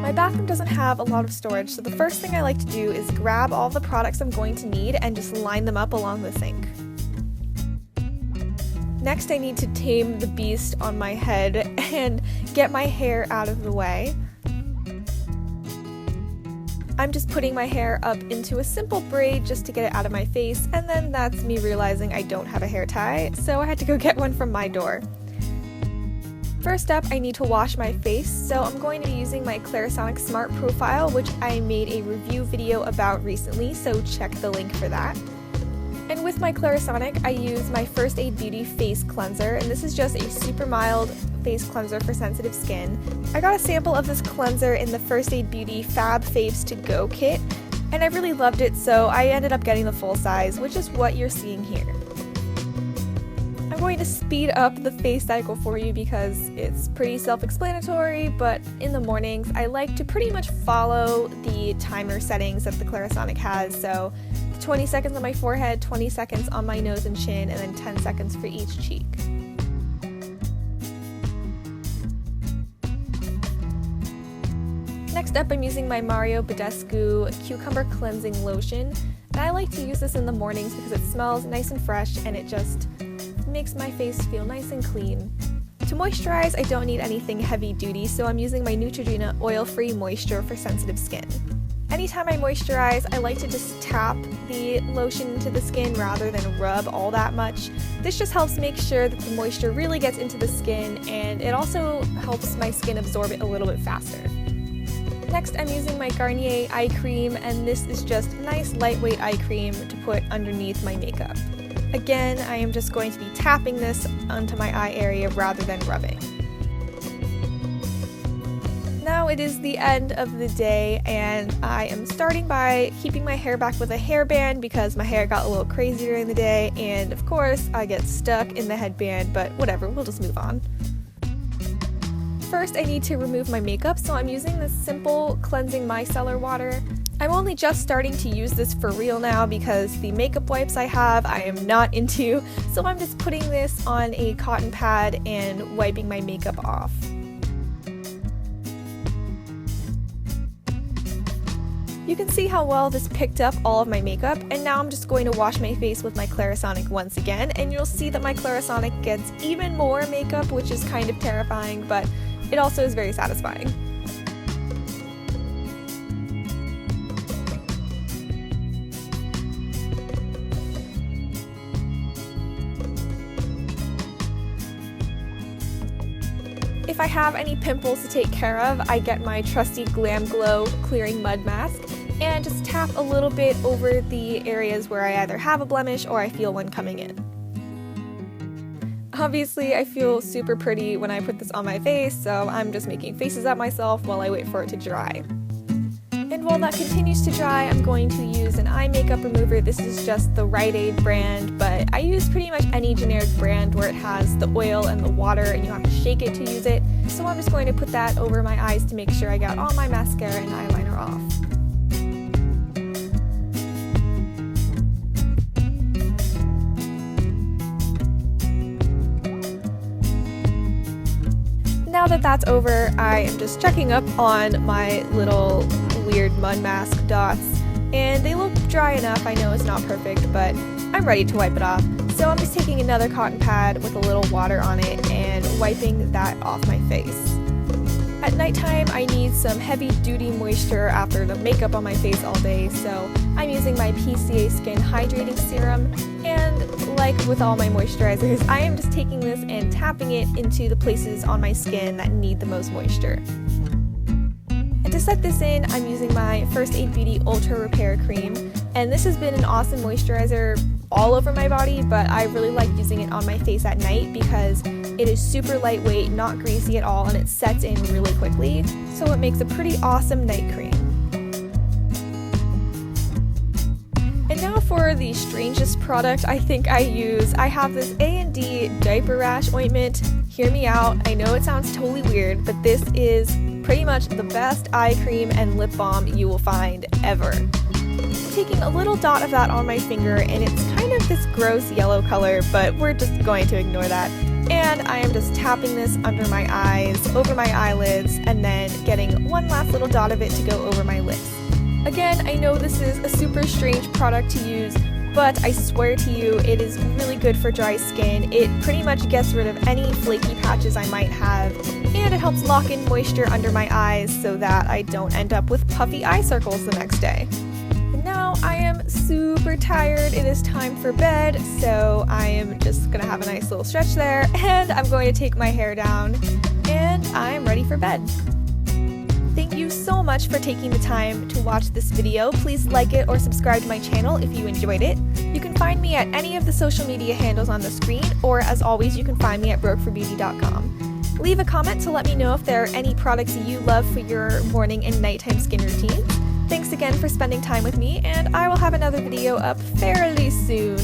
My bathroom doesn't have a lot of storage, so the first thing I like to do is grab all the products I'm going to need and just line them up along the sink. Next, I need to tame the beast on my head and get my hair out of the way. I'm just putting my hair up into a simple braid just to get it out of my face, and then that's me realizing I don't have a hair tie, so I had to go get one from my door. First up, I need to wash my face, so I'm going to be using my Clarisonic Smart Profile, which I made a review video about recently, so check the link for that. And with my Clarisonic, I use my First Aid Beauty Face Cleanser, and this is just a super mild face cleanser for sensitive skin. I got a sample of this cleanser in the First Aid Beauty Fab Faves to Go kit, and I really loved it, so I ended up getting the full size, which is what you're seeing here. I'm going to speed up the face cycle for you because it's pretty self-explanatory, but in the mornings I like to pretty much follow the timer settings that the Clarisonic has, so 20 seconds on my forehead, 20 seconds on my nose and chin, and then 10 seconds for each cheek. Next up, I'm using my Badescu Cucumber Cleansing Lotion, and I like to use this in the mornings because it smells nice and fresh and it just makes my face feel nice and clean. To moisturize, I don't need anything heavy duty, so I'm using my Neutrogena Oil-Free Moisture for sensitive skin. Anytime I moisturize, I like to just tap the lotion into the skin rather than rub all that much. This just helps make sure that the moisture really gets into the skin, and it also helps my skin absorb it a little bit faster. Next, I'm using my Garnier eye cream, and this is just nice lightweight eye cream to put underneath my makeup. Again, I am just going to be tapping this onto my eye area rather than rubbing. Now it is the end of the day, and I am starting by keeping my hair back with a hairband because my hair got a little crazy during the day, and of course I get stuck in the headband, but whatever, we'll just move on. First, I need to remove my makeup, so I'm using this simple cleansing micellar water. I'm only just starting to use this for real now because the makeup wipes I have I am not into, so I'm just putting this on a cotton pad and wiping my makeup off. You can see how well this picked up all of my makeup, and now I'm just going to wash my face with my Clarisonic once again, and you'll see that my Clarisonic gets even more makeup, which is kind of terrifying, but it also is very satisfying. If I have any pimples to take care of, I get my trusty Glam Glow Clearing Mud Mask and just tap a little bit over the areas where I either have a blemish or I feel one coming in. Obviously, I feel super pretty when I put this on my face, so I'm just making faces at myself while I wait for it to dry. And while that continues to dry, I'm going to use an eye makeup remover. This is just the Rite brand, but I use pretty much any generic brand where it has the oil and the water and you have to shake it to use it. So I'm just going to put that over my eyes to make sure I got all my mascara and eyeliner off. Now that that's over, I am just checking up on my little weird mud mask dots, and they look dry enough. I know it's not perfect, but I'm ready to wipe it off. So I'm just taking another cotton pad with a little water on it and wiping that off my face. At nighttime, I need some heavy-duty moisture after the makeup on my face all day, so I'm using my PCA Skin Hydrating Serum, and like with all my moisturizers, I am just taking this and tapping it into the places on my skin that need the most moisture. And to set this in, I'm using my First Aid Beauty Ultra Repair Cream, and this has been an awesome moisturizer all over my body, but I really like using it on my face at night because it is super lightweight, not greasy at all, and it sets in really quickly, so it makes a pretty awesome night cream. And now for the strangest product I think I use. I have this A&D Diaper Rash Ointment. Hear me out, I know it sounds totally weird, but this is pretty much the best eye cream and lip balm you will find ever. Taking a little dot of that on my finger, and it's kind of this gross yellow color, but we're just going to ignore that. And I am just tapping this under my eyes, over my eyelids, and then getting one last little dot of it to go over my lips. Again, I know this is a super strange product to use, but I swear to you, it is really good for dry skin. It pretty much gets rid of any flaky patches I might have, and it helps lock in moisture under my eyes so that I don't end up with puffy eye circles the next day. And now I am super tired. It is time for bed, so I am just gonna have a nice little stretch there, and I'm going to take my hair down, and I am ready for bed. Thank you so much for taking the time to watch this video. Please like it or subscribe to my channel if you enjoyed it. You can find me at any of the social media handles on the screen, or as always, you can find me at brokeforbeauty.com. Leave a comment to let me know if there are any products you love for your morning and nighttime skin routines. Thanks again for spending time with me, and I will have another video up fairly soon.